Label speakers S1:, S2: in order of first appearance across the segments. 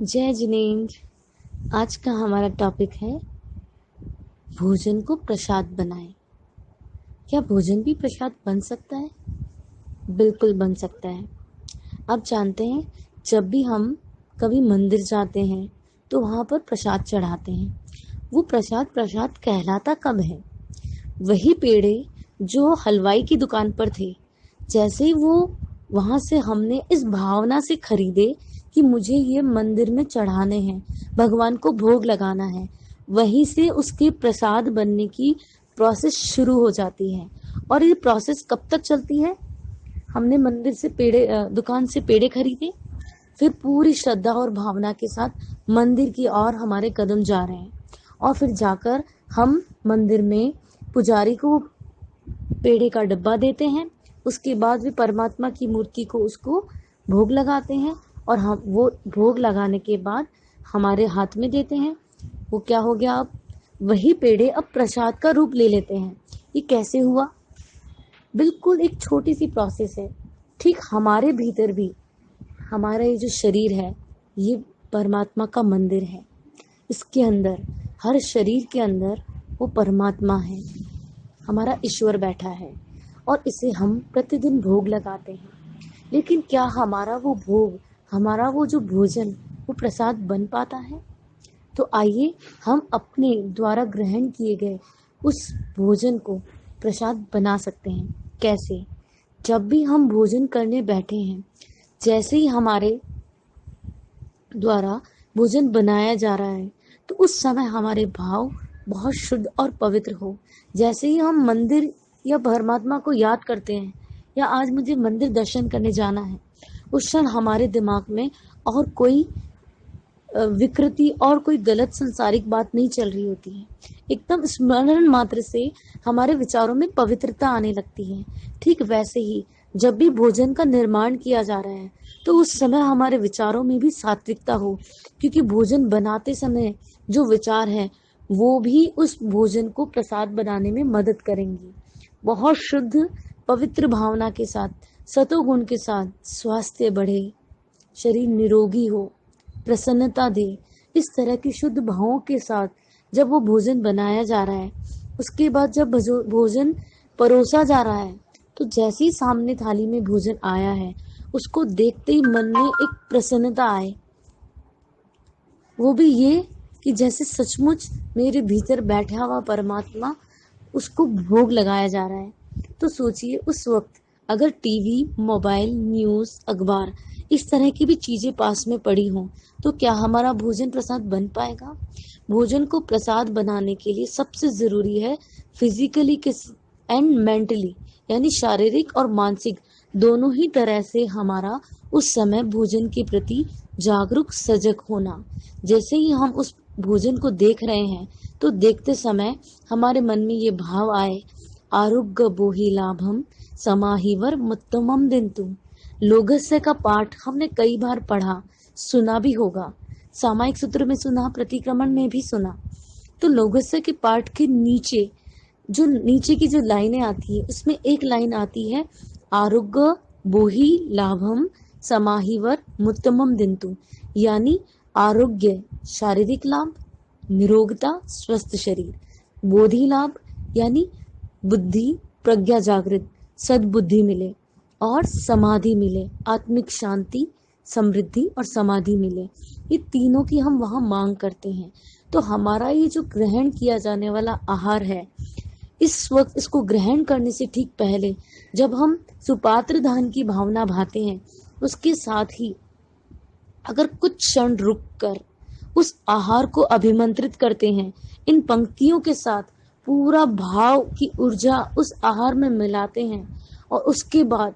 S1: जय जिनेन्द्र। आज का हमारा टॉपिक है भोजन को प्रसाद बनाएं। क्या भोजन भी प्रसाद बन सकता है? बिल्कुल बन सकता है। आप जानते हैं, जब भी हम कभी मंदिर जाते हैं तो वहाँ पर प्रसाद चढ़ाते हैं। वो प्रसाद कहलाता कब है? वही पेड़े जो हलवाई की दुकान पर थे, जैसे ही वो वहाँ से हमने इस भावना से खरीदे कि मुझे ये मंदिर में चढ़ाने हैं, भगवान को भोग लगाना है, वहीं से उसके प्रसाद बनने की प्रोसेस शुरू हो जाती है। और ये प्रोसेस कब तक चलती है? हमने मंदिर से दुकान से पेड़े खरीदे, फिर पूरी श्रद्धा और भावना के साथ मंदिर की ओर हमारे कदम जा रहे हैं, और फिर जाकर हम मंदिर में पुजारी को पेड़े का डब्बा देते हैं। उसके बाद भी परमात्मा की मूर्ति को उसको भोग लगाते हैं, और हम वो भोग लगाने के बाद हमारे हाथ में देते हैं। वो क्या हो गया? अब वही पेड़े अब प्रसाद का रूप ले लेते हैं। ये कैसे हुआ? बिल्कुल एक छोटी सी प्रोसेस है। ठीक हमारे भीतर भी हमारा ये जो शरीर है, ये परमात्मा का मंदिर है। इसके अंदर, हर शरीर के अंदर वो परमात्मा है, हमारा ईश्वर बैठा है, और इसे हम प्रतिदिन भोग लगाते हैं। लेकिन क्या हमारा वो भोग, हमारा वो जो भोजन, वो प्रसाद बन पाता है? तो आइए हम अपने द्वारा ग्रहण किए गए उस भोजन को प्रसाद बना सकते हैं। कैसे? जब भी हम भोजन करने बैठे हैं, जैसे ही हमारे द्वारा भोजन बनाया जा रहा है, तो उस समय हमारे भाव बहुत शुद्ध और पवित्र हो। जैसे ही हम मंदिर या परमात्मा को याद करते हैं, या आज मुझे मंदिर दर्शन करने जाना है, उस क्षण हमारे दिमाग में और कोई विकृति और कोई गलत संसारिक बात नहीं चल रही होती है। एकदम स्मरण मात्र से हमारे विचारों में पवित्रता आने लगती है। ठीक वैसे ही जब भी भोजन का निर्माण किया जा रहा है, तो उस समय हमारे विचारों में भी सात्विकता हो, क्योंकि भोजन बनाते समय जो विचार है वो भी उस भोजन को प्रसाद बनाने में मदद करेंगी। बहुत शुद्ध पवित्र भावना के साथ, सतोगुण के साथ स्वास्थ्य बढ़े, शरीर निरोगी हो, प्रसन्नता दे, इस तरह की शुद्ध भावों के साथ जब वो भोजन बनाया जा रहा है, उसके बाद जब भोजन परोसा जा रहा है, तो जैसे ही सामने थाली में भोजन आया है, उसको देखते ही मन में एक प्रसन्नता आए। वो भी ये कि जैसे सचमुच मेरे भीतर बैठा हुआ परमात्मा, उसको भोग लगाया जा रहा है। तो सोचिए, उस वक्त अगर टीवी, मोबाइल, न्यूज़, अखबार, इस तरह की भी चीज़ें पास में पड़ी हों, तो क्या हमारा भोजन प्रसाद बन पाएगा? भोजन को प्रसाद बनाने के लिए सबसे ज़रूरी है फिजिकली एंड मेंटली, यानी शारीरिक और मानसिक दोनों ही तरह से हमारा उस समय भोजन के प्रति जागरूक सजग होना। जैसे ही हम उस भोजन को देख रहे हैं, तो देखते समय हमारे मन में ये भाव आए, आरोग्य बोहि लाभम समाहिवर मुत्तमम दिंतु। लोगस्य का पाठ हमने कई बार पढ़ा, सुना भी होगा, सामायिक सूत्र में सुना, प्रतिक्रमण में भी सुना। तो लोगस्य के पाठ के नीचे नीचे की जो लाइनें आती है, उसमें एक लाइन आती है, आरोग्य बोहि लाभम समाहिवर मुत्तमम दिंतु, यानी आरोग्य शारीरिक लाभ, निरोगता स्वस्थ शरीर, बोधि लाभ यानी बुद्धि प्रज्ञा जागृत, सद्बुद्धि मिले, और समाधि मिले, आत्मिक शांति, समृद्धि और समाधि मिले। ये तीनों की हम वहाँ मांग करते हैं। तो हमारा ये जो ग्रहण किया जाने वाला आहार है, इस वक्त इसको ग्रहण करने से ठीक पहले जब हम सुपात्र दान की भावना भाते हैं, उसके साथ ही अगर कुछ क्षण रुक कर उस आहार को अभिमंत्रित करते हैं, इन पंक्तियों के साथ पूरा भाव की ऊर्जा उस आहार में मिलाते हैं, और उसके बाद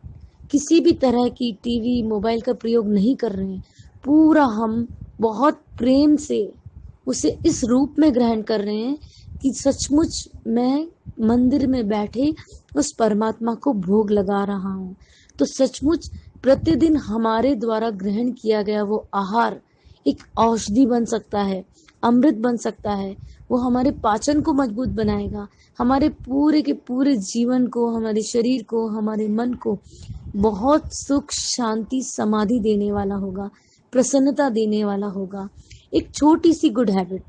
S1: किसी भी तरह की टीवी, मोबाइल का प्रयोग नहीं कर रहे हैं, पूरा हम बहुत प्रेम से उसे इस रूप में ग्रहण कर रहे हैं कि सचमुच मैं मंदिर में बैठे उस परमात्मा को भोग लगा रहा हूँ। तो सचमुच प्रतिदिन हमारे द्वारा ग्रहण किया गया वो आहार एक औषधि बन सकता है, अमृत बन सकता है। वो हमारे पाचन को मजबूत बनाएगा, हमारे पूरे के पूरे जीवन को, हमारे शरीर को, हमारे मन को बहुत सुख, शांति, समाधि देने वाला होगा। प्रसन्नता देने वाला होगा। एक छोटी सी गुड हैबिट,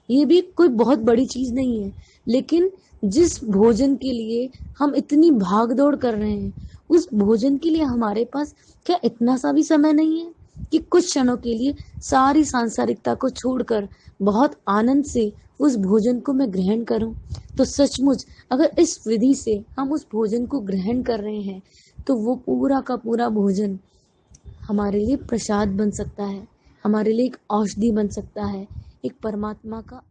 S1: ये भी कोई बहुत बड़ी चीज़ नहीं है, लेकिन जिस भोजन के लिए हम इतनी भाग दौड़ कर रहे हैं, उस भोजन के लिए हमारे पास क्या इतना सा भी समय नहीं है कि कुछ क्षणों के लिए सारी सांसारिकता को छोड़कर बहुत आनंद से उस भोजन को मैं ग्रहण करूं। तो सचमुच अगर इस विधि से हम उस भोजन को ग्रहण कर रहे हैं, तो वो पूरा का पूरा भोजन हमारे लिए प्रसाद बन सकता है, हमारे लिए एक औषधि बन सकता है, एक परमात्मा का